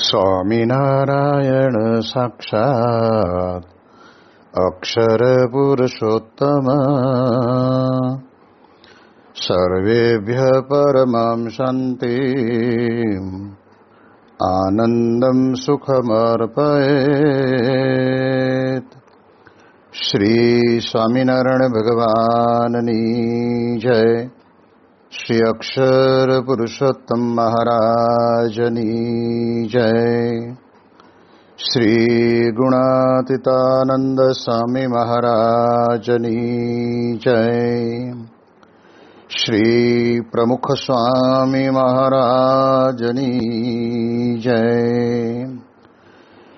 સ્વામિનારાયણ સાક્ષાત અક્ષર પુરુષોત્તમ સર્વેભ્ય પરમાં શાંતિ આનંદમ સુખમર્પયેત. શ્રી સ્વામિનારાયણ ભગવાનની જય. શ્રી અક્ષર પુરુષોત્તમ મહારાજની જય. શ્રી ગુણાતીતાનંદ સ્વામી મહારાજની જય. શ્રી પ્રમુખ સ્વામી મહારાજની જય.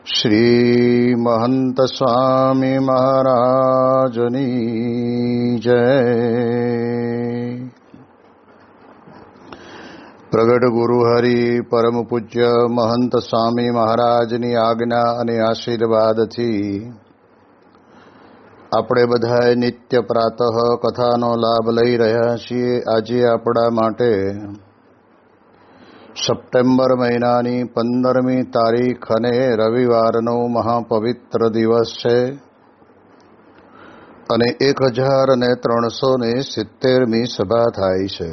શ્રી મહંત સ્વામી મહારાજની જય. પ્રગટ ગુરુ હરિ પરમ પૂજ્ય મહંત સ્વામી મહારાજની આજ્ઞા અને આશીર્વાદથી આપણે બધાએ નિત્ય પ્રાતઃ કથાનો લાભ લઈ રહ્યા છીએ. આજે આપણા માટે સપ્ટેમ્બર મહિનાની 15મી તારીખ અને રવિવારનો મહાપવિત્ર દિવસ છે અને 1370મી સભા થાય છે.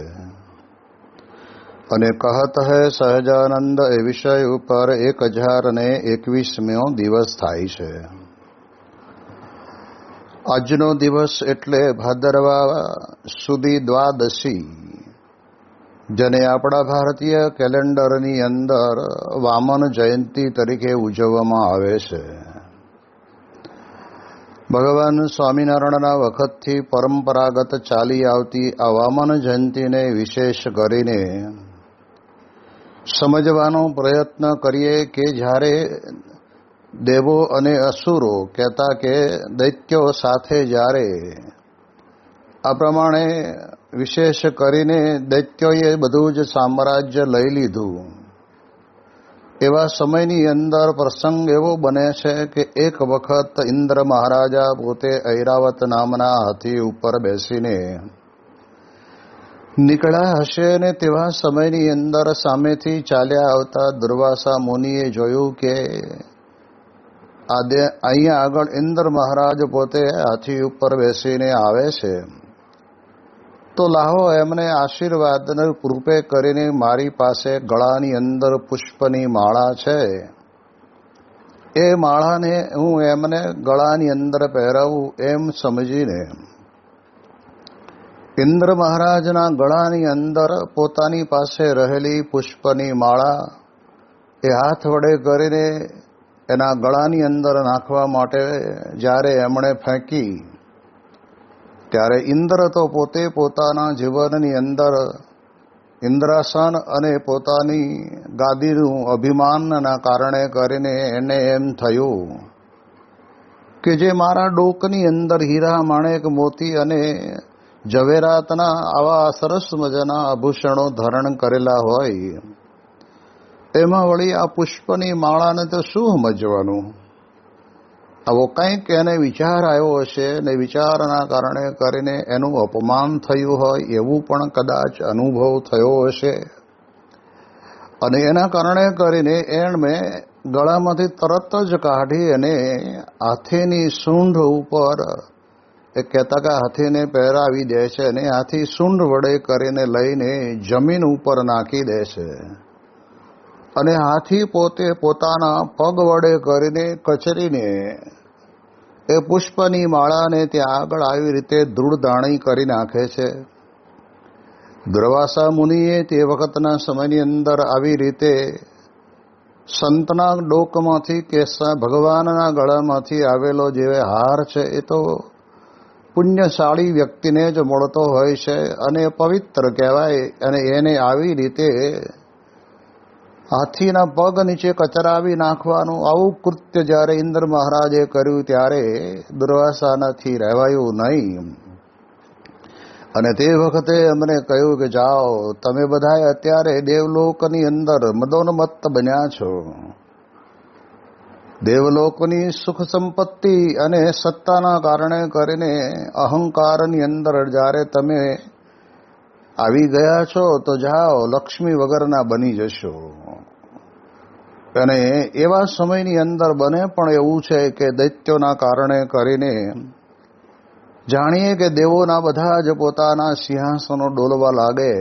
અને કહત હૈ સહજાનંદ એ વિષય ઉપર 1021મી દિવસ થાય છે. આજનો દિવસ એટલે ભાદરવા સુધી દ્વાદશી, જેને આપણા ભારતીય કેલેન્ડરની અંદર વામન જયંતિ તરીકે ઉજવવામાં આવે છે. ભગવાન સ્વામિનારાયણના વખતથી પરંપરાગત ચાલી આવતી આ વામન જયંતિને વિશેષ કરીને સમજવાનો પ્રયત્ન કરીએ કે જ્યારે દેવો અને અસુરો કહેતા કે દૈત્યો સાથે જ્યારે આ પ્રમાણે વિશેષ કરીને દૈત્યોએ બધું જ સામ્રાજ્ય લઈ લીધું, એવા સમયની અંદર પ્રસંગ એવો બને છે કે એક વખત ઇન્દ્ર મહારાજા પોતે ઐરાવત નામના હાથી ઉપર બેસીને નીકળ્યા હશે અને તેવા સમયની અંદર સામેથી ચાલ્યા આવતા દુર્વાસા મુનિએ જોયું કે અહીંયા આગળ ઇન્દ્ર મહારાજ પોતે હાથી ઉપર બેસીને આવે છે, તો લાહો એમને આશીર્વાદ રૂપે કરીને મારી પાસે ગળાની અંદર પુષ્પની માળા છે, એ માળાને હું એમને ગળાની અંદર પહેરાવું એમ સમજીને ઇન્દ્ર મહારાજના ગળાની અંદર પોતાની પાસે રહેલી પુષ્પની માળા એ હાથ વડે કરીને એના ગળાની અંદર નાખવા માટે જ્યારે એમણે ફેંકી, ત્યારે ઇન્દ્ર તો પોતે પોતાના જીવનની અંદર ઇન્દ્રાસન અને પોતાની ગાદીનું અભિમાનના કારણે કરીને એને એમ થયું કે જે મારા ડોકની અંદર હીરા માણેક મોતી અને ઝવેરાતના આવા સરસ મજાના આભૂષણો ધારણ કરેલા હોય, એમાં વળી આ પુષ્પની માળાને તો શું સમજવાનું? આવો કંઈક એને વિચાર આવ્યો હશે ને વિચારના કારણે કરીને એનું અપમાન થયું હોય એવું પણ કદાચ અનુભવ થયો હશે, અને એના કારણે કરીને એણે ગળામાંથી તરત જ કાઢી અને હાથીની સૂંઢ ઉપર એ કહેતા કે હાથીને પહેરાવી દે છે અને હાથી સૂંઢ વડે કરીને લઈને જમીન ઉપર નાખી દે છે, અને હાથી પોતે પોતાના પગ વડે કરીને કચરીને એ પુષ્પની માળાને ત્યાં આગળ આવી રીતે ધૂળધાણી કરી નાખે છે. દુર્વાસા મુનિએ તે વખતના સમયની અંદર આવી રીતે સંતના ડોકમાંથી કે ભગવાનના ગળામાંથી આવેલો જે હાર છે એ તો પુણ્યશાળી વ્યક્તિને જ મળતો હોય છે અને પવિત્ર કહેવાય, અને એને આવી રીતે હાથીના પગ નીચે કચરાવી નાખવાનું આવું કૃત્ય જ્યારે ઇન્દ્ર મહારાજે કર્યું ત્યારે દુર્વાસાનાથી રહેવાયું નહીં. અને તે વખતે એમને કહ્યું કે જાઓ, તમે બધાએ અત્યારે દેવલોકની અંદર મદોન્મત્ત બન્યા છો. દેવલોકની સુખ સંપત્તિ અને સત્તાના કારણે કરીને અહંકારની અંદર જ્યારે તમે આવી ગયા છો તો જાઓ લક્ષ્મી વગરના બની જશો. અને એવા સમયની અંદર બને પણ એવું છે કે દૈત્યોના કારણે કરીને જાણીએ કે દેવોના બધા જ પોતાના સિંહાસનો ડોલવા લાગે,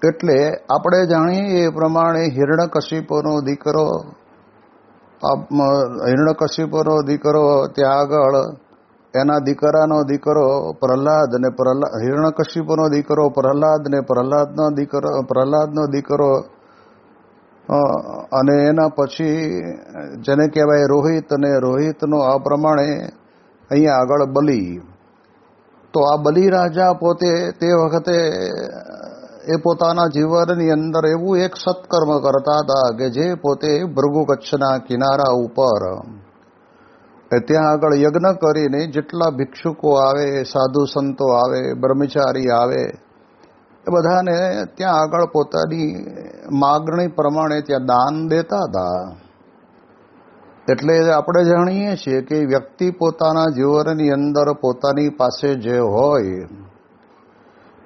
એટલે આપણે જાણીએ એ પ્રમાણે હિરણ્યકશિપુનો દીકરો ત્યાં આગળ એના દીકરાનો દીકરો પ્રહલાદ, ને હિરણ્યકશિપુનો દીકરો પ્રહલાદ, ને પ્રહલાદનો દીકરો અને એના પછી જેને કહેવાય રોહિત, અને રોહિતનો આ પ્રમાણે અહીંયા આગળ બલિ. તો આ બલિ રાજા પોતે તે વખતે એ પોતાના જીવનની અંદર એવું એક સત્કર્મ કરતા હતા કે જે પોતે ભૃગુ કચ્છના કિનારા ઉપર ત્યાં આગળ યજ્ઞ કરીને જેટલા ભિક્ષુકો આવે, સાધુ સંતો આવે, બ્રહ્મચારી આવે, એ બધાને ત્યાં આગળ પોતાની માગણી પ્રમાણે ત્યાં દાન દેતા હતા. એટલે આપણે જાણીએ છીએ કે વ્યક્તિ પોતાના જીવનની અંદર પોતાની પાસે જે હોય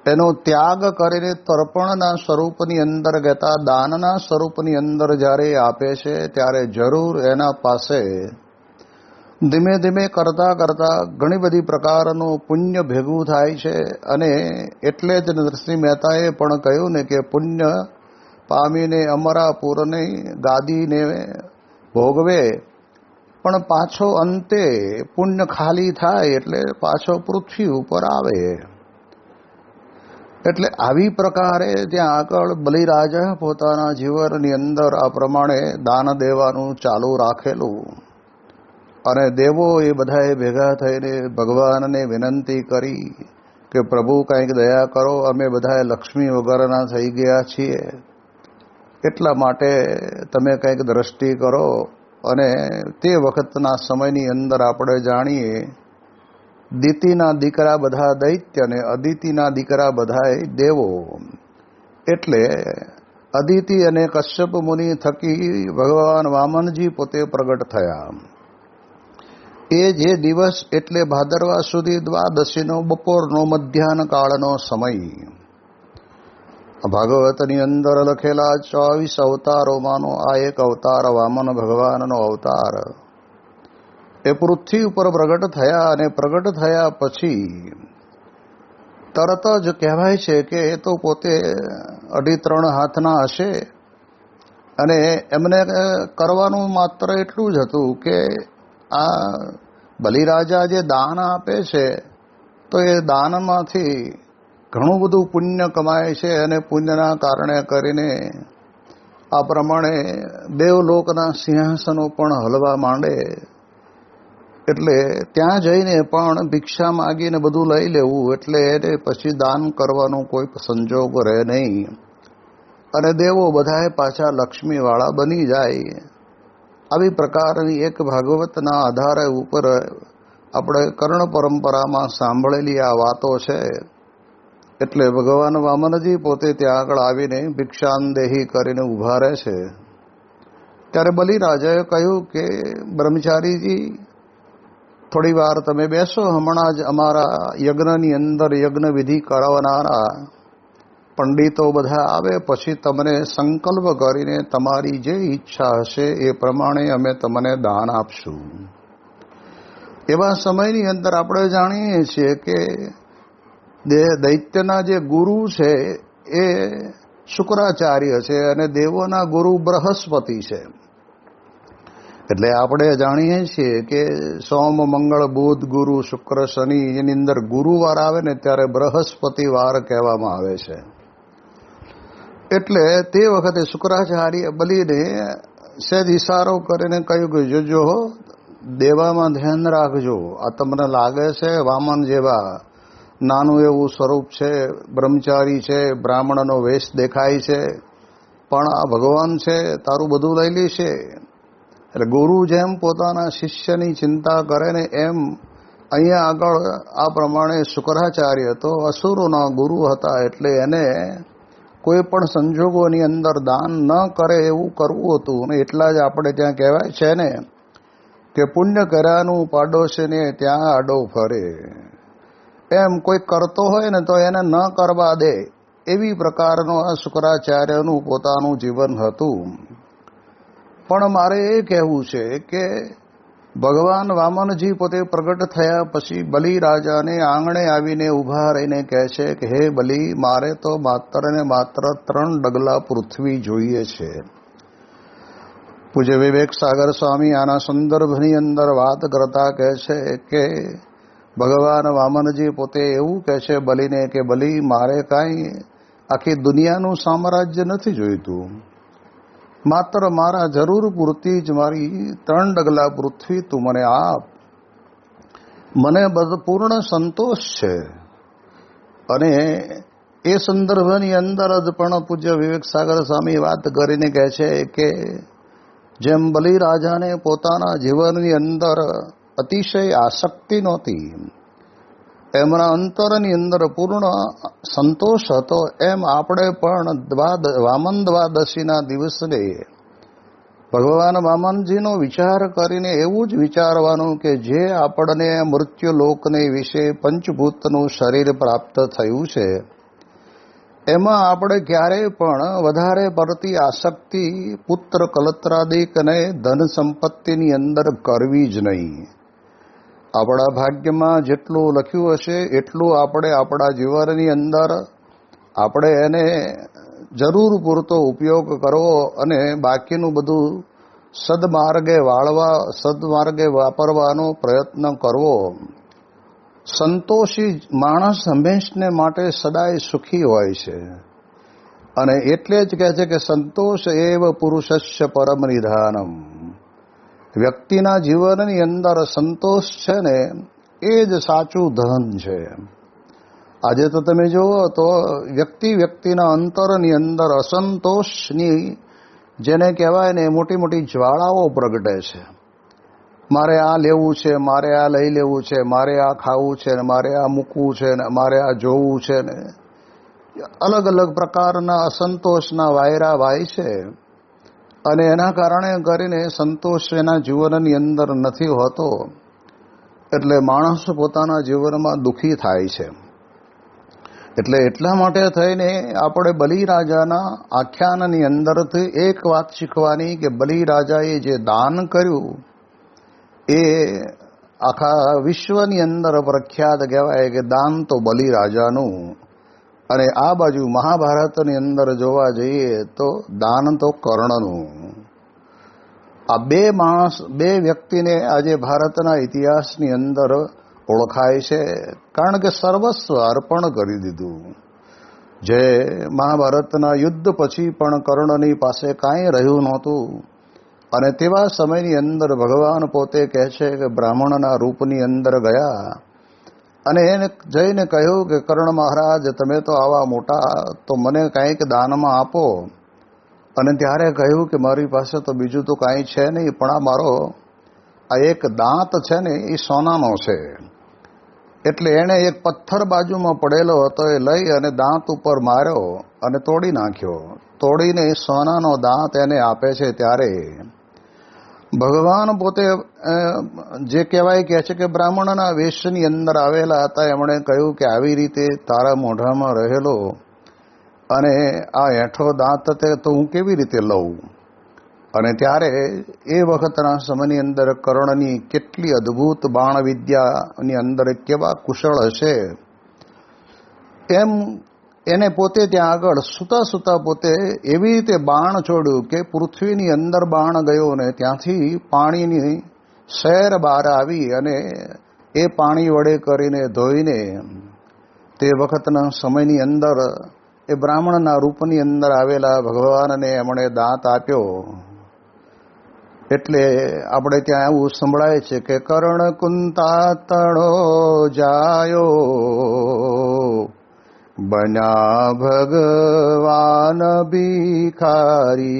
એનો ત્યાગ કરીને તર્પણના સ્વરૂપની અંદર કહેતા દાનના સ્વરૂપની અંદર જ્યારે આપે છે ત્યારે જરૂર એના પાસે ધીમે ધીમે કરતાં કરતાં ઘણી બધી પ્રકારનું પુણ્ય ભેગું થાય છે. અને એટલે જ નરસિંહ મહેતાએ પણ કહ્યું ને કે પુણ્ય પામીને અમરાપુરની ગાદીને ભોગવે, પણ પાછો અંતે પુણ્ય ખાલી થાય એટલે પાછો પૃથ્વી ઉપર આવે. એટલે આવી પ્રકારે ત્યાં આગળ બલિરાજા પોતાના જીવનની અંદર આ પ્રમાણે દાન દેવાનું ચાલુ રાખેલું. અને દેવો એ બધાએ ભેગા થઈને ભગવાનને વિનંતી કરી કે પ્રભુ કંઈક દયા કરો, અમે બધાએ લક્ષ્મી વગરના થઈ ગયા છીએ, એટલા માટે તમે કંઈક દ્રષ્ટિ કરો. અને તે વખતના સમયની અંદર આપણે જાણીએ દિતિના દીકરા બધા દૈત્ય અને અદિતિના દીકરા બધા દેવો. એટલે અદિતિ અને કશ્યપ મુનિ થકી ભગવાન વામનજી પોતે પ્રગટ થયા. એ જે દિવસ એટલે ભાદરવા સુધી દ્વાદશીનો બપોરનો મધ્યાહન કાળનો સમય. ભાગવતની અંદર લખેલા 24 અવતારોમાંનો આ એક અવતાર વામન ભગવાનનો અવતાર એ પૃથ્વી ઉપર પ્રગટ થયા. અને પ્રગટ થયા પછી તરત જ કહેવાય છે કે એ તો પોતે 2.5 હાથના હશે. અને એમને કરવાનું માત્ર એટલું જ હતું કે આ બલિરાજા જે દાન આપે છે તો એ દાનમાંથી ઘણું બધું પુણ્ય કમાય છે. અને પુણ્યના કારણે કરીને આ પ્રમાણે દેવલોકના સિંહાસનો પણ હલવા માંડે. એટલે ત્યાં જઈને પણ ભિક્ષા માગીને બધું લઈ લેવું, એટલે એને પછી દાન કરવાનો કોઈ સંજોગ રહે નહીં. અને દેવો બધાએ પાછા લક્ષ્મીવાળા બની જાય. આવી પ્રકારની એક ભાગવતના આધારે ઉપર આપણે કર્ણ પરંપરામાં સાંભળેલી આ વાતો છે. એટલે ભગવાન વામનજી પોતે ત્યાં આગળ આવીને ભિક્ષાંદેહી કરીને ઊભા રહે છે. ત્યારે બલિરાજાએ કહ્યું કે બ્રહ્મચારીજી, થોડી વાર તમે બેસો, હમણાં જ અમારા યજ્ઞની અંદર યજ્ઞ વિધિ કરાવનારા પંડિતો બધા આવે, પછી તમને સંકલ્પ કરીને તમારી જે ઈચ્છા હશે એ પ્રમાણે અમે તમને દાન આપશું. એવા સમયની અંદર આપણે જાણીએ છીએ કે દૈત્યના જે ગુરુ છે એ શુક્રાચાર્ય છે અને દેવોના ગુરુ બૃહસ્પતિ છે. એટલે આપણે જાણીએ છીએ કે સોમ, મંગળ, બુધ, ગુરુ, શુક્ર, શનિ એની અંદર ગુરુવાર આવે ને ત્યારે બૃહસ્પતિવાર કહેવામાં આવે છે. એટલે તે વખતે શુક્રાચાર્ય બલિને સહેજ ઇશારો કરીને કહ્યું કે જોજો, દેવામાં ધ્યાન રાખજો. આ તમને લાગે છે વામન જેવા નાનું એવું સ્વરૂપ છે, બ્રહ્મચારી છે, બ્રાહ્મણનો વેશ દેખાય છે, પણ આ ભગવાન છે, તારું બધું લઈ લેશે. એટલે ગુરુ જેમ પોતાના શિષ્યની ચિંતા કરે ને એમ અહીંયા આગળ આ પ્રમાણે શુક્રાચાર્ય તો અસુરોના ગુરુ હતા. એટલે એને કોઈ પણ સંજોગોની અંદર દાન ન કરે એવું કરવું હતું. અને એટલા જ આપણે ત્યાં કહેવાય છે ને કે પુણ્ય કર્યાનું પાડોશીને ત્યાં આડો ફરે. એમ કોઈ કરતો હોય ને તો એને ન કરવા દે, એવી પ્રકારનો આ શુક્રાચાર્યનું પોતાનું જીવન હતું. પણ મારે એ કહેવું છે કે ભગવાન વામનજી પોતે પ્રગટ થયા પછી બલિ રાજાને આંગણે આવીને ઊભા રહીને કહે છે કે હે બલિ, મારે તો માત્ર ને માત્ર 3 ડગલા પૃથ્વી જોઈએ છે. પૂજ્ય વિવેક સાગર સ્વામી આના સંદર્ભની અંદર વાત કરતા કહે છે કે ભગવાન વામનજી પોતે એવું કહે છે બલિને કે બલિ, મારે કાંઈ આખી દુનિયાનું સામ્રાજ્ય નથી જોઈતું, માત્ર મારા જરૂર પૂરતી જ મારી 3 ડગલા પૃથ્વી તું મને આપ, મને પૂર્ણ સંતોષ છે. અને એ સંદર્ભની અંદર જ પણ પૂજ્ય વિવેક સાગર સ્વામી વાત કરીને કહે છે કે જેમ બલિ રાજાને પોતાના જીવનની અંદર અતિશય આસક્તિ નહોતી, એમના અંતરની અંદર પૂર્ણ સંતોષ હતો, એમ આપણે પણ વામન દ્વાદશીના દિવસે ભગવાન વામનજીનો વિચાર કરીને એવું જ વિચારવાનું કે જે આપણને મૃત્યુલોકને વિશે પંચભૂતનું શરીર પ્રાપ્ત થયું છે, એમાં આપણે ક્યારેય પણ વધારે પડતી આસક્તિ પુત્ર કલત્રાદિક અને ધન સંપત્તિની અંદર કરવી જ નહીં. આપણા ભાગ્યમાં જેટલું લખ્યું હશે એટલું આપણે આપણા જીવનની અંદર આપણે એને જરૂર પૂરતો ઉપયોગ કરવો અને બાકીનું બધું સદમાર્ગે વાળવા, સદમાર્ગે વાપરવાનો પ્રયત્ન કરવો. સંતોષી માણસ હંમેશને માટે સદાય સુખી હોય છે. અને એટલે જ કહે છે કે સંતોષ એવ પુરુષસ્ય પરમ નિધાનમ. વ્યક્તિના જીવનની અંદર સંતોષ છે ને એ જ સાચું ધન છે. આજે તો તમે જુઓ તો વ્યક્તિના અંતરની અંદર અસંતોષની જેને કહેવાય ને મોટી મોટી જ્વાળાઓ પ્રગટે છે. મારે આ લેવું છે, મારે આ લઈ લેવું છે, મારે આ ખાવું છે ને મારે આ મૂકવું છે ને મારે આ જોવું છે ને અલગ અલગ પ્રકારના અસંતોષના વાયરા વાય છે. અને એના કારણે કરીને સંતોષ એના જીવનની અંદર નથી હોતો, એટલે માણસ પોતાના જીવનમાં દુઃખી થાય છે. એટલે એટલા માટે થઈને આપણે બલિ રાજાના આખ્યાનની અંદરથી એક વાત શીખવાની કે બલિ રાજાએ જે દાન કર્યું એ આખા વિશ્વની અંદર પ્રખ્યાત કહેવાય કે દાન તો બલિ રાજાનું. અને આ બાજુ મહાભારતની અંદર જોવા જઈએ તો દાન તો કર્ણનું. આ બે વ્યક્તિને આજે ભારતના ઇતિહાસની અંદર ઓળખાય છે, કારણ કે સર્વસ્વ અર્પણ કરી દીધું. જે મહાભારતના યુદ્ધ પછી પણ કર્ણની પાસે કાંઈ રહ્યું નહોતું, અને તેવા સમયની અંદર ભગવાન પોતે કહે છે કે બ્રાહ્મણના રૂપની અંદર ગયા અને એને જઈને કહ્યું કે કર્ણ મહારાજ, તમે તો આવા મોટા, તો મને કંઈક દાનમાં આપો. અને ત્યારે કહ્યું કે મારી પાસે તો બીજું તો કાંઈ છે નહીં, પણ આ મારો આ એક દાંત છે ને એ સોનાનો છે. એટલે એણે એક પથ્થર બાજુમાં પડેલો હતો એ લઈ અને દાંત ઉપર માર્યો અને તોડી નાખ્યો. તોડીને સોનાનો દાંત એને આપે છે. ત્યારે ભગવાન પોતે જે કહેવાય કહે છે કે બ્રાહ્મણના વેશની અંદર આવેલા હતા, એમણે કહ્યું કે આવી રીતે તારા મોઢામાં રહેલો અને આ હેઠો દાંત તે તો હું કેવી રીતે લઉં. અને ત્યારે એ વખતના સમયની અંદર કર્ણની કેટલી અદ્ભુત બાણ વિદ્યાની અંદર કેવા કુશળ હશે, એમ એને પોતે ત્યાં આગળ સૂતા પોતે એવી રીતે બાણ છોડ્યું કે પૃથ્વીની અંદર બાણ ગયો ને ત્યાંથી પાણીની શેર બહાર આવી અને એ પાણી વડે કરીને ધોઈને તે વખતના સમયની અંદર એ બ્રાહ્મણના રૂપની અંદર આવેલા ભગવાનને એમણે દાંત આપ્યો. એટલે આપણે ત્યાં એવું સંભળાય છે કે કર્ણ કુંતાતણો જાયો બન્યા ભગવાન ભિખારી.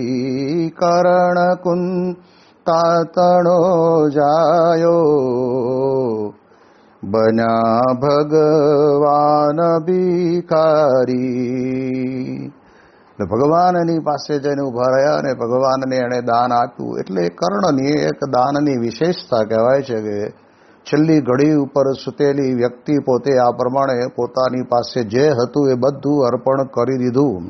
કર્ણ કુંતાતણો જાયો બન્યા ભગવાન ભિખારી. ભગવાનની પાસે જઈને ઉભા રહ્યા અને ભગવાનને એણે દાન આપ્યું. એટલે કર્ણની એક દાનની વિશેષતા કહેવાય છે કે છેલ્લી ઘડી ઉપર સૂતેલી વ્યક્તિ પોતે આ પ્રમાણે પોતાની પાસે જે હતું એ બધું અર્પણ કરી દીધું.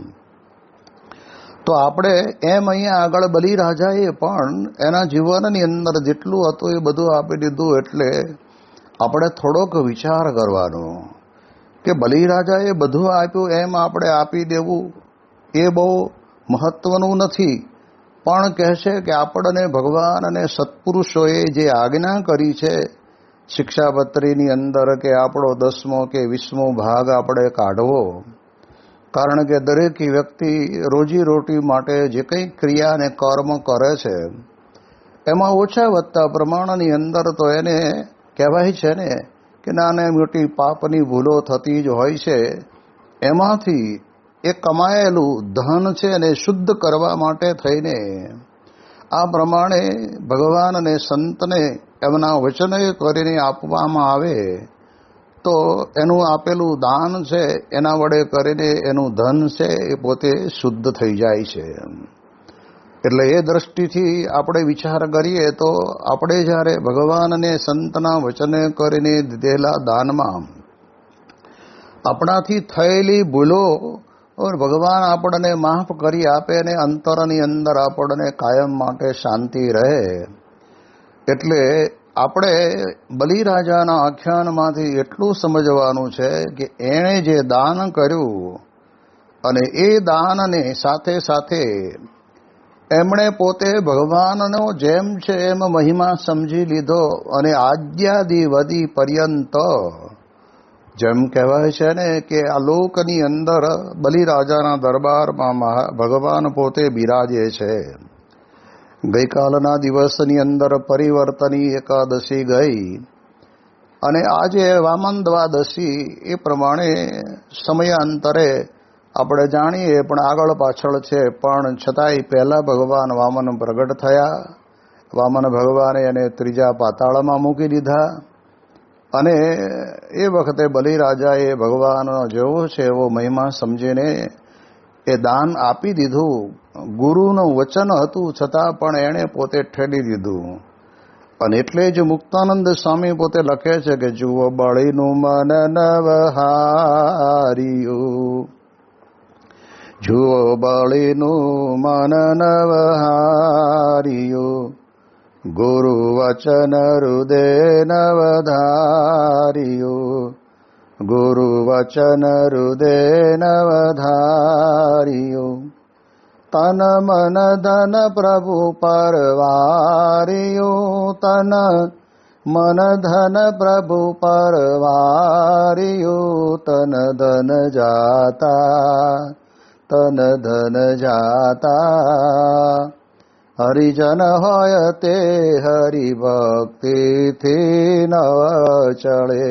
તો આપણે એમ અહીંયા આગળ બલિરાજાએ પણ એના જીવનની અંદર જેટલું હતું એ બધું આપી દીધું. એટલે આપણે થોડોક વિચાર કરવાનો કે બલિરાજાએ બધું આપ્યું એમ આપણે આપી દેવું એ બહુ મહત્વનું નથી. પણ કહે છે કે આપણને ભગવાન અને સત્પુરુષોએ જે આજ્ઞા કરી છે શિક્ષાપત્રીની અંદર કે આપણો 10મો કે 20મો ભાગ આપણે કાઢવો. કારણ કે દરેક વ્યક્તિ રોજીરોટી માટે જે કંઈ ક્રિયા અને કર્મ કરે છે એમાં ઓછા વધતા પ્રમાણની અંદર તો એને કહેવાય છે ને કે નાની મોટી પાપની ભૂલો થતી જ હોય છે. એમાંથી એ કમાયેલું ધન છે એને શુદ્ધ કરવા માટે થઈને આ પ્રમાણે ભગવાન અને સંતને એમના વચને કરીને આપવામાં આવે તો એનું આપેલું દાન છે એના વડે કરીને એનું ધન છે એ પોતે શુદ્ધ થઈ જાય છે. એટલે એ દ્રષ્ટિથી આપણે વિચાર કરીએ તો આપણે જ્યારે ભગવાન અને સંતના વચને કરીને દીધેલા દાનમાં આપણાથી થયેલી ભૂલો ભગવાન આપણને માફ કરી આપે અને અંતરની અંદર આપણને કાયમ માટે શાંતિ રહે. એટલે આપણે બલિરાજાના આખ્યાનમાંથી એટલું સમજવાનું છે કે એણે જે દાન કર્યું અને એ દાનને સાથે સાથે એમણે પોતે ભગવાનનો જેમ છે એમ મહિમા સમજી લીધો અને આદ્યાદિવદી પર્યંત જેમ કહેવાય છે ને કે આ લોકની અંદર બલિરાજાના દરબારમાં ભગવાન પોતે બિરાજે છે. ગઈકાલના દિવસની અંદર પરિવર્તની એકાદશી ગઈ અને આજે વામન દ્વાદશી. એ પ્રમાણે સમયાંતરે આપણે જાણીએ પણ આગળ પાછળ છે. પણ છતાંય પહેલાં ભગવાન વામન પ્રગટ થયા. વામન ભગવાને એને ત્રીજા પાતાળમાં મૂકી દીધા અને એ વખતે બલિરાજાએ ભગવાન જેવો છે એવો મહિમા સમજીને એ દાન આપી દીધું. ગુરુનું વચન હતું છતાં પણ એણે પોતે ઠેલી દીધું. અને એટલે જ મુક્તાનંદ સ્વામી પોતે લખે છે કે જુઓ બળીનું મન નવહાર્યું, જુઓ બળીનું મન નવહાર્યું, ગુરુ વચન હૃદય નવધાર્યું, ગુરુ વચન હૃદય નવધાર્યું, તન મન ધન પ્રભુ પરવાર્યું, તન મન ધન પ્રભુ પરવાર્યું, તન ધન જાતા, તન ધન જાતા, હરિજન હોય તે હરિભક્તિથી નવ ચડે.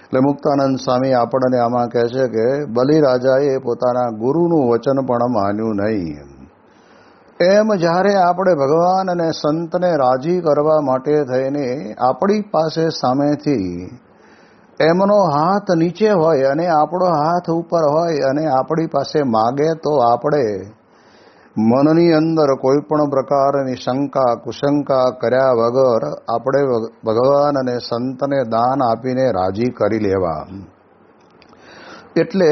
એટલે મુક્તાનંદ સ્વામી આપણને આમાં કહે છે કે બલિરાજાએ પોતાના ગુરુનું વચન પણ માન્યું નહીં. એમ જ્યારે આપણે ભગવાન અને સંતને રાજી કરવા માટે થઈને આપણી પાસે સામેથી એમનો હાથ નીચે હોય અને આપણો હાથ ઉપર હોય અને આપણી પાસે માગે તો આપણે મનની અંદર કોઈ પણ પ્રકારની શંકા કુશંકા કર્યા વગર આપણે ભગવાન અને સંતને દાન આપીને રાજી કરી લેવા. એટલે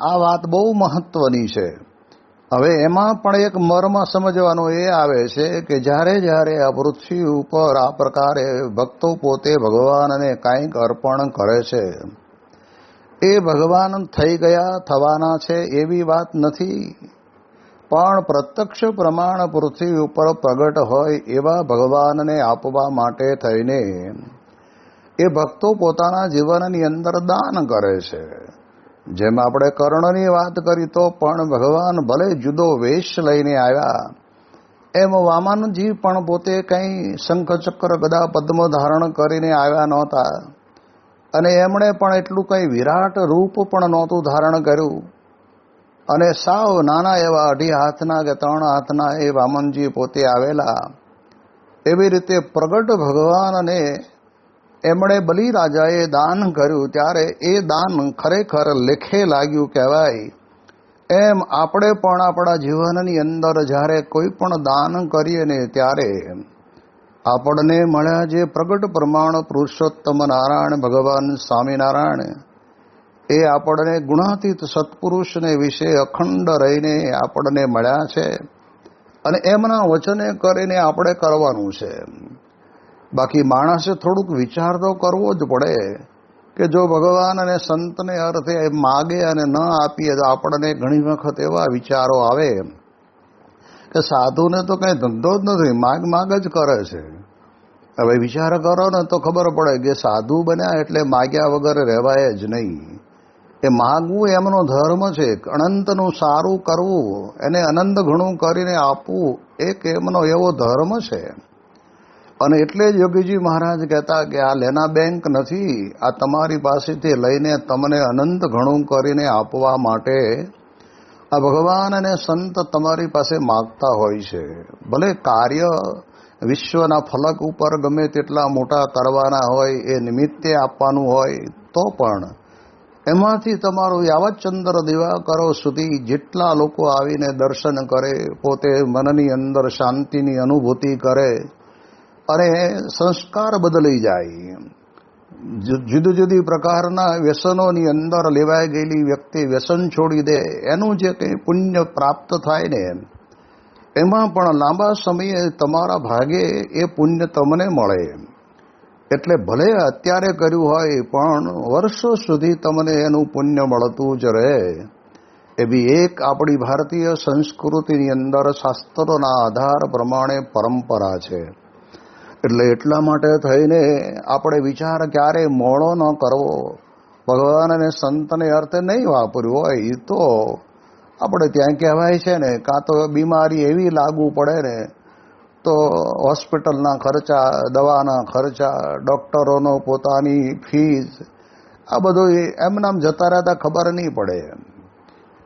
આ વાત બહુ મહત્વની છે. હવે એમાં પણ એક મર્મ સમજવાનો એ આવે છે કે જ્યારે જ્યારે આ પૃથ્વી ઉપર આ પ્રકારે ભક્તો પોતે ભગવાનને કાંઈક અર્પણ કરે છે એ ભગવાન થઈ ગયા થવાના છે એવી વાત નથી. પણ પ્રત્યક્ષ પ્રમાણ પૃથ્વી ઉપર પ્રગટ હોય એવા ભગવાનને આપવા માટે થઈને એ ભક્તો પોતાના જીવનની અંદર દાન કરે છે. જેમ આપણે કર્ણની વાત કરી તો પણ ભગવાન ભલે જુદો વેશ લઈને આવ્યા એમ વામનજી પણ પોતે કંઈ શંખ ચક્ર ગદા પદ્મ ધારણ કરીને આવ્યા નહોતા અને એમણે પણ એટલું કંઈ વિરાટ રૂપ પણ નહોતું ધારણ કર્યું અને સાવ નાના એવા 2.5 હાથના કે 3 હાથના એ વામનજી પોતે આવેલા. એવી રીતે પ્રગટ ભગવાનને એમણે બલિરાજાએ દાન કર્યું ત્યારે એ દાન ખરેખર લેખે લાગ્યું કહેવાય. એમ આપણે પણ આપણા જીવનની અંદર જ્યારે કોઈ પણ દાન કરીએ ને ત્યારે આપણને મળ્યા જે પ્રગટ પ્રમાણ પુરુષોત્તમ નારાયણ ભગવાન સ્વામિનારાયણ એ આપણને ગુણાતીત સત્પુરુષને વિશે અખંડ રહીને આપણને મળ્યા છે અને એમના વચને કરીને આપણે કરવાનું છે. બાકી માણસે થોડુંક વિચાર તો કરવો જ પડે કે જો ભગવાન અને સંતને અર્થે માગે અને ન આપીએ તો આપણને ઘણી વખત એવા વિચારો આવે કે સાધુને તો કંઈ ધંધો જ નથી, માગ જ કરે છે. હવે વિચાર કરો ને તો ખબર પડે કે સાધુ બન્યા એટલે માગ્યા વગર રહેવાય જ નહીં. એ માગવું એમનો ધર્મ છે. અનંતનું સારું કરવું, એને અનંત ઘણું કરીને આપવું, એક એમનો એવો ધર્મ છે. અને એટલે જ યોગીજી મહારાજ કહેતા કે આ લેના બેંક નથી, આ તમારી પાસેથી લઈને તમને અનંત ઘણું કરીને આપવા માટે આ ભગવાન અને સંત તમારી પાસે માગતા હોય છે. ભલે કાર્ય વિશ્વના ફલક ઉપર ગમે તેટલા મોટા કરવાના હોય, એ નિમિત્તે આપવાનું હોય, તો પણ એમાંથી તમારું યાવત ચંદ્ર દિવાકરો સુધી જેટલા લોકો આવીને દર્શન કરે, પોતે મનની અંદર શાંતિની અનુભૂતિ કરે અને સંસ્કાર બદલાઈ જાય. જુદી જુદી પ્રકારના વ્યસનોની અંદર લેવાઈ ગયેલી વ્યક્તિ વ્યસન છોડી દે, એનું જે કંઈ પુણ્ય પ્રાપ્ત થાય ને એમાં પણ લાંબા સમયે તમારા ભાગે એ પુણ્ય તમને મળે. એટલે ભલે અત્યારે કર્યું હોય પણ વર્ષો સુધી તમને એનું પુણ્ય મળતું જ રહે. એવી એક આપણી ભારતીય સંસ્કૃતિની અંદર શાસ્ત્રોના આધાર પ્રમાણે પરંપરા છે. એટલે એટલા માટે થઈને આપણે વિચાર ક્યારે મોડો ન કરવો. ભગવાન અને સંતને અર્થે નહીં વાપર્યું હોય તો આપણે ત્યાં કહેવાય છે ને, કાં તો બીમારી એવી લાગુ પડે ને તો હોસ્પિટલના ખર્ચા, દવાના ખર્ચા, ડૉક્ટરોનો પોતાની ફીસ, આ બધું એમનામ જતા રહેતા ખબર નહીં પડે.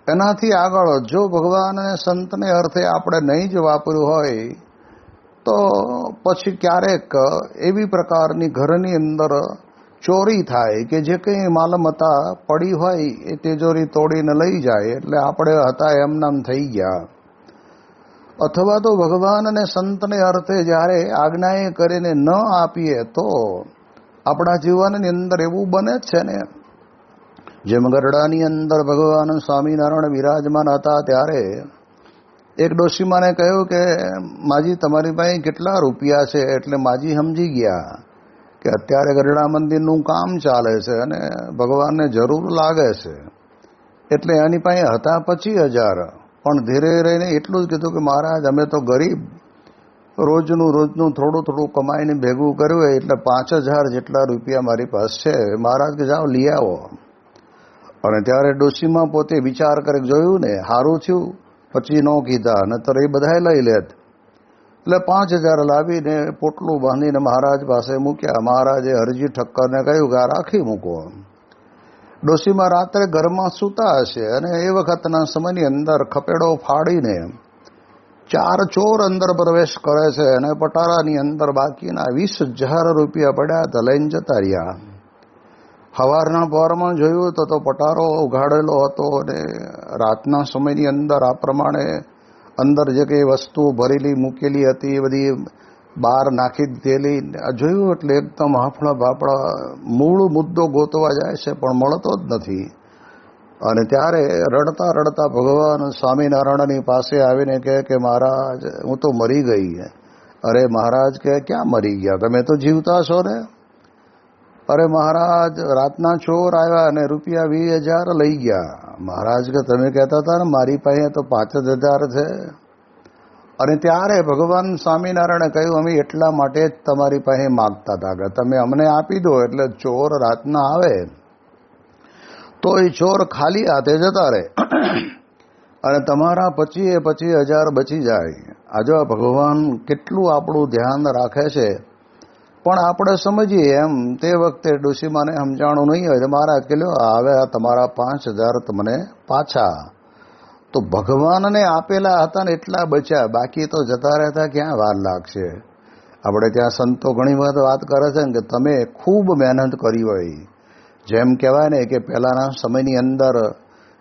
એનાથી આગળ જો ભગવાન અને સંતને અર્થે આપણે નહીં જ વાપર્યું હોય તો પછી ક્યારેક એવી પ્રકારની ઘરની અંદર ચોરી થાય કે જે કંઈ માલમત્તા પડી હોય એ તિજોરી તોડીને લઈ જાય, એટલે આપણે હતા એમનામ થઈ ગયા. અથવા તો ભગવાન અને સંતને અર્થે જ્યારે આજ્ઞાએ કરીને ન આપીએ તો આપણા જીવનની અંદર એવું બને જ છે ને. જેમ ગરડાની અંદર ભગવાન સ્વામિનારાયણ વિરાજમાન હતા ત્યારે એક ડોશીમાને કહ્યું કે માજી તમારી પાસે કેટલા રૂપિયા છે? એટલે માજી સમજી ગયા કે અત્યારે ગરડા મંદિરનું કામ ચાલે છે અને ભગવાનને જરૂર લાગે છે, એટલે એની પાસે હતા 25,000. પણ ધીરે રહીને એટલું જ કીધું કે મહારાજ અમે તો ગરીબ, રોજનું થોડું કમાઈને ભેગું કર્યું એટલે 5,000 જેટલા રૂપિયા મારી પાસે છે. મહારાજ કે જાઓ લઈ આવો. અને ત્યારે ડોશીમાં પોતે વિચાર કરે, જોયું ને સારું થયું 25 ન કીધા, નતર એ બધાએ લઈ લેત. એટલે 5,000 લાવીને પોટલું બાંધીને મહારાજ પાસે મૂક્યા. મહારાજે હરજી ઠક્કરને કહ્યું કે આ રાખી મૂકો. ડોશીમાં રાત્રે ઘરમાં સૂતા હશે અને એ વખતના સમયની અંદર ખપેડો ફાડીને 4 ચોર અંદર પ્રવેશ કરે છે અને પટારાની અંદર બાકીના 20,000 રૂપિયા પડ્યા હતા, લઈને જતા રહ્યા. સવારના પહોરમાં જોયું તો પટારો ઉઘાડેલો હતો અને રાતના સમયની અંદર આ પ્રમાણે અંદર જે કંઈ વસ્તુઓ ભરેલી મૂકેલી હતી એ બધી બહાર નાખી દીધેલી. જોયું એટલે એકદમ હાફળા બાફળા મૂળ મુદ્દો ગોતવા જાય છે પણ મળતો જ નથી. અને ત્યારે રડતા રડતા ભગવાન સ્વામિનારાયણની પાસે આવીને કહે કે મહારાજ હું તો મરી ગઈ. અરે મહારાજ કહે ક્યાં મરી ગયા, તમે તો જીવતા છો ને. અરે મહારાજ રાતના ચોર આવ્યા અને રૂપિયા 20,000 લઈ ગયા. મહારાજ કે તમે કહેતા હતા ને મારી પાસે તો 5,000 છે. અને ત્યારે ભગવાન સ્વામિનારાયણે કહ્યું અમે એટલા માટે જ તમારી પાસે માગતા હતા કે તમે અમને આપી દો એટલે ચોર રાતના આવે તો એ ચોર ખાલી હાથે જતા રહે અને તમારા 25,000 બચી જાય. આ જો ભગવાન કેટલું આપણું ધ્યાન રાખે છે. પણ આપણે સમજીએ એમ તે વખતે ડોશીમાને સમજાણું નહીં હોય તો મહારાજ કે લ્યો હવે આ તમારા 5,000 તમને પાછા. તો ભગવાનને આપેલા હતા ને એટલા બચ્યા, બાકી તો જતા રહેતા ક્યાં વાર લાગશે. આપણે ત્યાં સંતો ઘણી વખત વાત કરે છે ને કે તમે ખૂબ મહેનત કરી હોય. જેમ કહેવાય ને કે પહેલાંના સમયની અંદર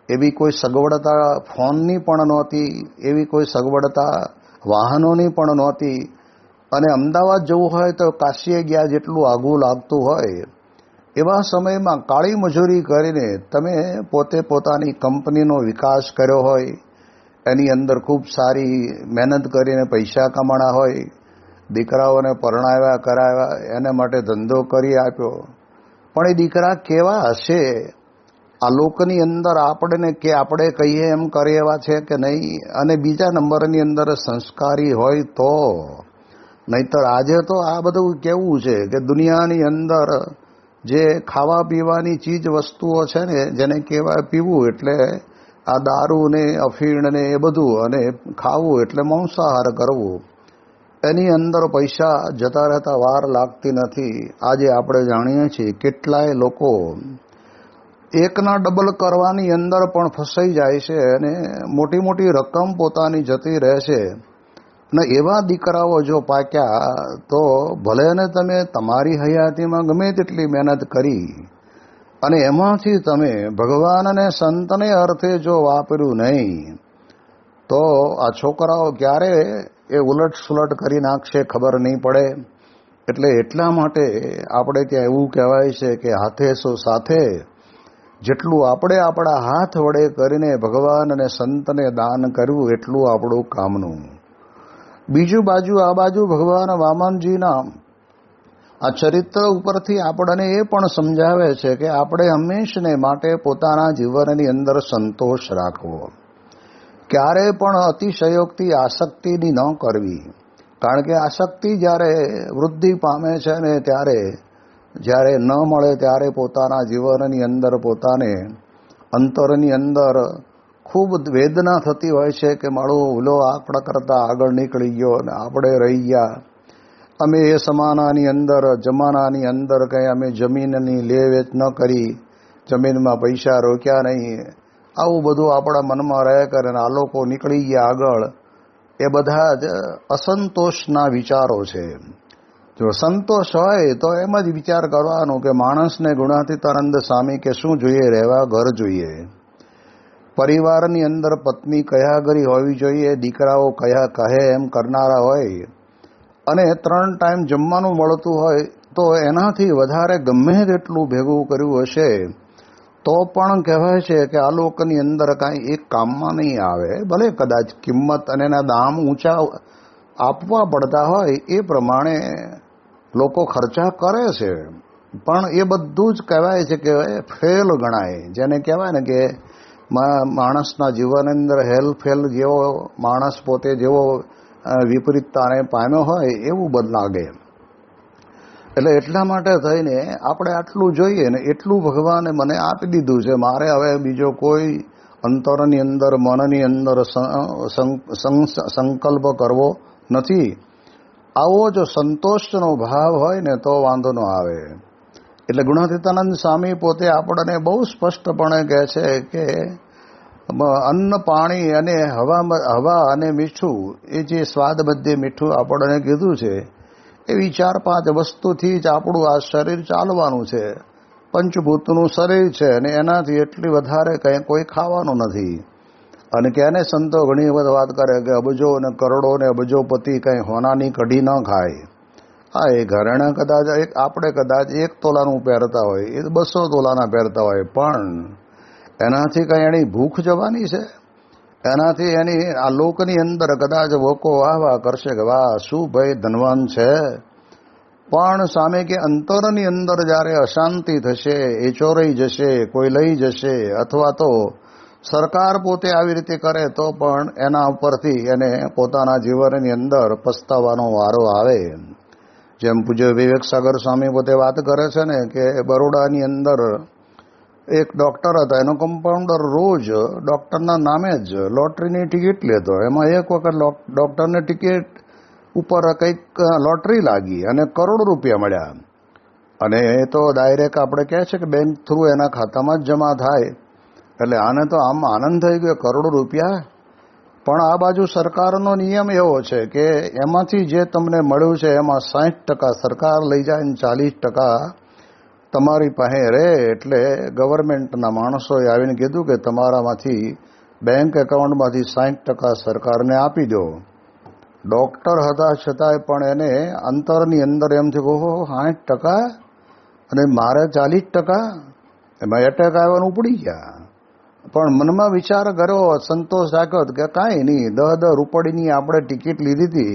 એવી કોઈ સગવડતા ફોનની પણ નહોતી, એવી કોઈ સગવડતા વાહનોની પણ નહોતી. અને અમદાવાદ જવું હોય તો કાશીએ ગયા જેટલું આઘું લાગતું હોય એવા સમયમાં કાળી મજૂરી કરીને તમે પોતે પોતાની કંપનીનો વિકાસ કર્યો હોય, એની અંદર ખૂબ સારી મહેનત કરીને પૈસા કમાણા હોય, દીકરાઓને પરણાવ્યા કરાવ્યા, એના માટે ધંધો કરી આપ્યો, પણ એ દીકરા કેવા હશે આ લોકની અંદર આપણને કે આપણે કહીએ એમ કરે એવા છે કે નહીં? અને બીજા નંબરની અંદર સંસ્કારી હોય તો, નહીતર આજે તો આ બધું કેવું છે કે દુનિયાની અંદર જે ખાવા પીવાની ચીજ વસ્તુઓ છે ને, જેને કહેવાય પીવું એટલે આ દારૂ ને અફીણ ને એ બધું, અને ખાવું એટલે માંસાહાર કરવું, એની અંદર પૈસા જતા રહેતા વાર લાગતી નથી. આજે આપણે જાણીએ છીએ કેટલાય લોકો એકના ડબલ કરવાની અંદર પણ ફસાઈ જાય છે અને મોટી મોટી રકમ પોતાની જતી રહે છે. ને એવા દીકરાઓ જો પાક્યા તો ભલે ને તમે તમારી હયાતીમાં ગમે તેટલી મહેનત કરી અને એમાંથી તમે ભગવાન અને સંતને અર્થે જો વાપર્યું નહીં તો આ છોકરાઓ ક્યારે એ ઉલટ સુલટ કરી નાખશે ખબર નહીં પડે. એટલે એટલા માટે આપણે ત્યાં એવું કહેવાય છે કે હાથે સો સાથે, જેટલું આપણે આપણા હાથ વડે કરીને ભગવાન અને સંતને દાન કરવું એટલું આપણું કામનું. બીજું બાજુ આ બાજુ ભગવાન વામનજીના આ ચરિત્ર ઉપરથી આપણને એ પણ સમજાવે છે કે આપણે હંમેશને માટે પોતાના જીવનની અંદર સંતોષ રાખવો, ક્યારે પણ અતિશયોક્તિ આસક્તિની ન કરવી. કારણ કે આસક્તિ જ્યારે વૃદ્ધિ પામે છે ને ત્યારે જ્યારે ન મળે ત્યારે પોતાના જીવનની અંદર પોતાને અંતરની અંદર ખૂબ વેદના થતી હોય છે કે મારો ઓલો આપણા કરતાં આગળ નીકળી ગયો અને આપણે રહી ગયા. અમે એ જમાનાની અંદર કંઈ અમે જમીનની લે વેચ ન કરી, જમીનમાં પૈસા રોક્યા નહીં, આવું બધું આપણા મનમાં રહે કરે ને આ લોકો નીકળી ગયા આગળ. એ બધા જ અસંતોષના વિચારો છે. જો સંતોષ હોય તો એમ જ વિચાર કરવાનો કે માણસને ગુણાતીતાનંદ સ્વામી કે શું જોઈએ? રહેવા ઘર જોઈએ. પરિવારની અંદર પત્ની કયા ઘરી હોવી જોઈએ, દીકરાઓ કયા કહે એમ કરનારા હોય, અને 3 ટાઈમ જમવાનું મળતું હોય તો એનાથી વધારે ગમે તેટલું ભેગું કર્યું હશે તો પણ કહેવાય છે કે આ લોકની અંદર કાંઈ એક કામમાં નહીં આવે. ભલે કદાચ કિંમત અને એના દામ ઊંચા આપવા પડતા હોય એ પ્રમાણે લોકો ખર્ચા કરે છે, પણ એ બધું જ કહેવાય છે કે ફેલ ગણાય. જેને કહેવાય ને કે માણસના જીવન અંદર હેલફેલ જેવો માણસ પોતે જેવો વિપરીતતાને પામ્યો હોય એવું બદ લાગે. એટલે એટલા માટે થઈને આપણે આટલું જોઈએ ને એટલું ભગવાને મને આપી દીધું છે. મારે હવે બીજો કોઈ અંતરની અંદર મનની અંદર સંકલ્પ કરવો નથી. આવો જો સંતોષનો ભાવ હોય ને તો વાંધો ન આવે. એટલે ગુણાતીતાનંદ સ્વામી પોતે આપણને બહુ સ્પષ્ટપણે કહે છે કે અન્ન પાણી અને હવા અને મીઠું, એ જે સ્વાદ મધ્યે મીઠું આપણને કીધું છે, એવી 4-5 વસ્તુથી જ આપણું આ શરીર ચાલવાનું છે. પંચભૂતનું શરીર છે અને એનાથી એટલી વધારે કંઈ કોઈ ખાવાનું નથી. અને કે એને સંતો ઘણી વખત વાત કરે કે અબજો અને કરોડો ને અબજોપતિ કંઈ હોનાની કઢી ન ખાય. હા, એ ઘરેણા કદાચ આપણે કદાચ 1 તોલાનું પહેરતા હોય, એ 200 તોલાના પહેરતા હોય, પણ એનાથી કંઈ એની ભૂખ જવાની છે? એનાથી એની આ લોકની અંદર કદાચ વોકો વાહ કરશે કે વાહ શું ભાઈ ધનવાન છે, પણ સામે કે અંતરની અંદર જ્યારે અશાંતિ થશે, એ ચોરાઈ જશે, કોઈ લઈ જશે, અથવા તો સરકાર પોતે આવી રીતે કરે તો પણ એના ઉપરથી એને પોતાના જીવનની અંદર પસ્તાવાનો વારો આવે. જેમ પૂજ્ય વિવેક સાગર સ્વામી પોતે વાત કરે છે ને કે બરોડાની અંદર એક ડૉક્ટર હતા, એનો કમ્પાઉન્ડર રોજ ડૉક્ટરના નામે જ લોટરીની ટિકિટ લેતો. એમાં એક વખત ડૉક્ટરને ટિકિટ ઉપર કંઈક લોટરી લાગી અને કરોડો રૂપિયા મળ્યા. અને એ તો ડાયરેક્ટ આપણે કહે છે કે બેંક થ્રુ એના ખાતામાં જ જમા થાય. એટલે આને તો આમ આનંદ થઈ ગયો, કરોડો રૂપિયા. પણ આ બાજુ સરકારનો નિયમ એવો છે કે એમાંથી જે તમને મળ્યું છે એમાં 60% સરકાર લઈ જાય ને 40% તમારી પાસે રહે. એટલે ગવર્મેન્ટના માણસોએ આવીને કીધું કે તમારામાંથી બેંક એકાઉન્ટમાંથી 60% સરકારને આપી દો. ડૉક્ટર હતા છતાંય પણ એને અંતરની અંદર એમ થયું, ઓહો 60%, અને મારે 40%, એમાં એટેક આવવાનું ઉપડી ગયા. પણ મનમાં વિચાર કર્યો, સંતોષ રાખ્યો કે કાંઈ નહીં, 10 રૂપિયાની આપણે ટિકિટ લીધી હતી,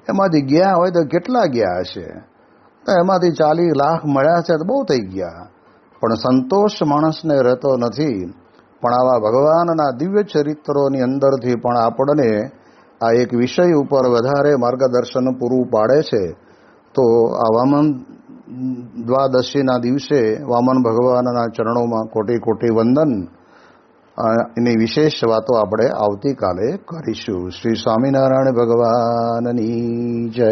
એમાંથી ગયા હોય તો કેટલા ગયા હશે, તો એમાંથી 40 લાખ મળ્યા છે તો બહુ થઈ ગયા. પણ સંતોષ માણસને રહેતો નથી. પણ આવા ભગવાનના દિવ્ય ચરિત્રોની અંદરથી પણ આપણને આ એક વિષય ઉપર વધારે માર્ગદર્શન પૂરું પાડે છે. તો આ વામન દ્વાદશીના દિવસે વામન ભગવાનના ચરણોમાં કોટી કોટી વંદન. એની વિશેષ વાતો આપણે આવતીકાલે કરીશું. શ્રી સ્વામિનારાયણ ભગવાનની જય.